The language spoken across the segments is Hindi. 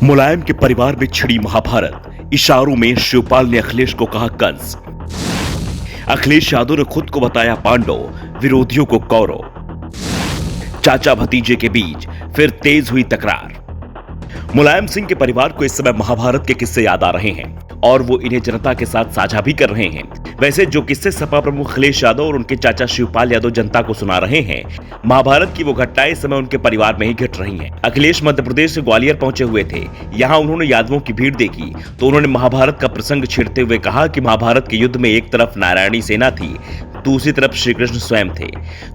मुलायम के परिवार में छिड़ी महाभारत। इशारों में शिवपाल ने अखिलेश को कहा कंस। अखिलेश यादव ने खुद को बताया पांडव, विरोधियों को कौरव। चाचा भतीजे के बीच फिर तेज हुई तकरार। मुलायम सिंह के परिवार को इस समय महाभारत के किस्से याद आ रहे हैं और वो इन्हें जनता के साथ साझा भी कर रहे हैं। वैसे जो किस्से सपा प्रमुख अखिलेश यादव और उनके चाचा शिवपाल यादव जनता को सुना रहे हैं, महाभारत की वो घटनाएं इस समय उनके परिवार में ही घट रही हैं। अखिलेश मध्य प्रदेश से ग्वालियर पहुंचे हुए थे। यहाँ उन्होंने यादवों की भीड़ देखी तो उन्होंने महाभारत का प्रसंग छेड़ते हुए कहा कि महाभारत के युद्ध में एक तरफ नारायणी सेना थी, दूसरी तरफ श्री कृष्ण स्वयं थे।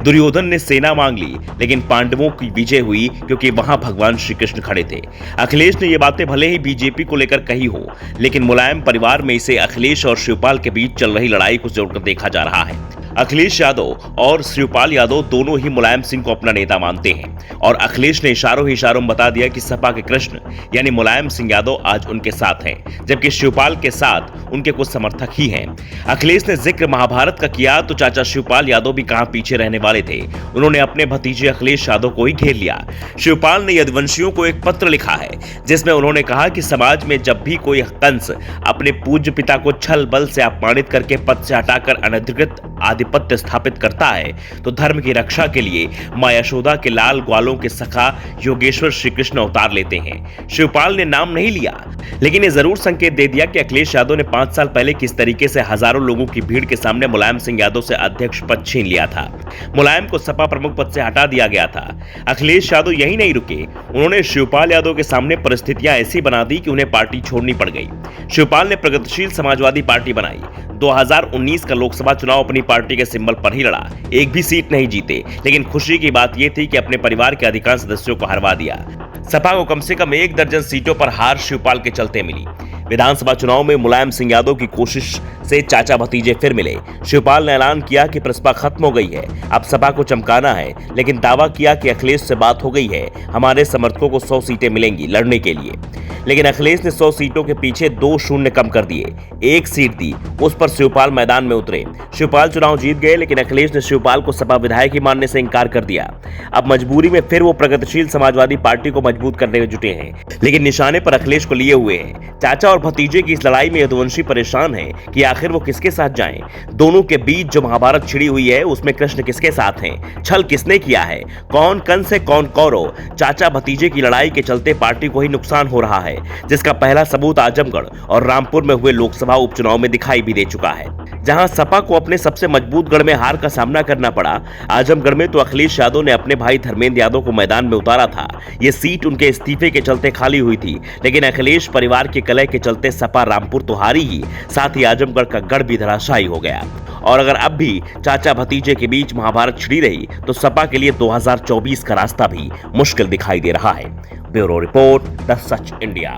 दुर्योधन ने सेना मांग ली लेकिन पांडवों की विजय हुई क्योंकि वहां भगवान श्री कृष्ण खड़े थे। अखिलेश ने ये बातें भले ही बीजेपी को लेकर कही हो, लेकिन मुलायम परिवार में इसे अखिलेश और शिवपाल के बीच चल रही लड़ाई को जोड़कर देखा जा रहा है। अखिलेश यादव और शिवपाल यादव दोनों ही मुलायम सिंह को अपना नेता मानते हैं और अखिलेश ने इशारों में बता दिया कि सपा के कृष्ण यानी मुलायम सिंह यादव आज उनके साथ हैं, जबकि शिवपाल के साथ उनके कुछ समर्थक ही हैं। अखिलेश ने जिक्र महाभारत का किया तो चाचा शिवपाल यादव भी कहां पीछे रहने वाले थे। उन्होंने अपने भतीजे अखिलेश यादव को ही घेर लिया। शिवपाल ने यदुवंशियों को एक पत्र लिखा है जिसमें उन्होंने कहा कि समाज में जब भी कोई कंस अपने पूज्य पिता को छल बल से अपमानित करके पद से हटाकर अनधिकृत आधिपत्य स्थापित करता है तो धर्म की रक्षा के लिए मां यशोदा के लाल ग्वालों के सखा योगेश्वर श्री कृष्ण अवतार लेते हैं। शिवपाल ने नाम नहीं लिया लेकिन ये जरूर संकेत दे दिया कि अखिलेश यादव ने 5 साल पहले किस तरीके से हजारों लोगों की भीड़ के सामने मुलायम सिंह यादव से अध्यक्ष पद छीन लिया था। मुलायम को सपा प्रमुख पद से हटा दिया गया था। अखिलेश यादव यही नहीं रुके, उन्होंने शिवपाल यादव के सामने परिस्थितियां ऐसी बना दी कि उन्हें पार्टी छोड़नी पड़ गई। शिवपाल ने प्रगतिशील समाजवादी पार्टी बनाई। 2019 का लोकसभा चुनाव अपनी पार्टी के सिंबल पर ही लड़ा, एक भी सीट नहीं जीते, लेकिन खुशी की बात यह थी कि अपने परिवार के अधिकांश सदस्यों को हरवा दिया। सपा को कम से कम 1 दर्जन सीटों पर हार शिवपाल के चलते मिली। विधानसभा चुनाव में मुलायम सिंह यादव की कोशिश से चाचा भतीजे फिर मिले। शिवपाल ने ऐलान किया कि प्रसपा खत्म हो गई है, अब सपा को चमकाना है, लेकिन दावा किया कि अखिलेश से बात हो गई है, हमारे समर्थकों को 100 सीटें मिलेंगी लड़ने के लिए। लेकिन अखिलेश ने 100 सीटों के पीछे 2 शून्य कम कर दिए, 1 सीट दी, उस पर शिवपाल मैदान में उतरे। शिवपाल चुनाव जीत गए लेकिन अखिलेश ने शिवपाल को सपा विधायक ही मानने से इंकार कर दिया। अब मजबूरी में फिर वो प्रगतिशील समाजवादी पार्टी को मजबूत करने में जुटे हैं, लेकिन निशाने पर अखिलेश को लिए हुए हैं। चाचा और भतीजे की इस लड़ाई में यदुवंशी परेशान है कि आखिर वो किसके साथ जाएं। दोनों के बीच जो महाभारत छिड़ी हुई है उसमें कृष्ण किसके साथ हैं, छल किसने किया है, कौन कंस है कौन कौरव। चाचा भतीजे की लड़ाई के चलते पार्टी को ही नुकसान हो रहा है, जिसका पहला सबूत आजमगढ़ और रामपुर में हुए लोकसभा उपचुनाव में दिखाई भी दे चुका है, जहां सपा को अपने सबसे मजबूत गढ़ में हार का सामना करना पड़ा। आजमगढ़ में तो अखिलेश यादव ने अपने भाई धर्मेंद्र यादव को मैदान में उतारा था। ये सीट उनके इस्तीफे के चलते खाली हुई थी, लेकिन अखिलेश परिवार के कलह के चलते सपा रामपुर तो हारी ही, साथ ही आजमगढ़ का गढ़ भी धराशायी हो गया। और अगर अब भी चाचा भतीजे के बीच महाभारत छिड़ी रही तो सपा के लिए 2024 का रास्ता भी मुश्किल दिखाई दे रहा है। Bureau report, the such India.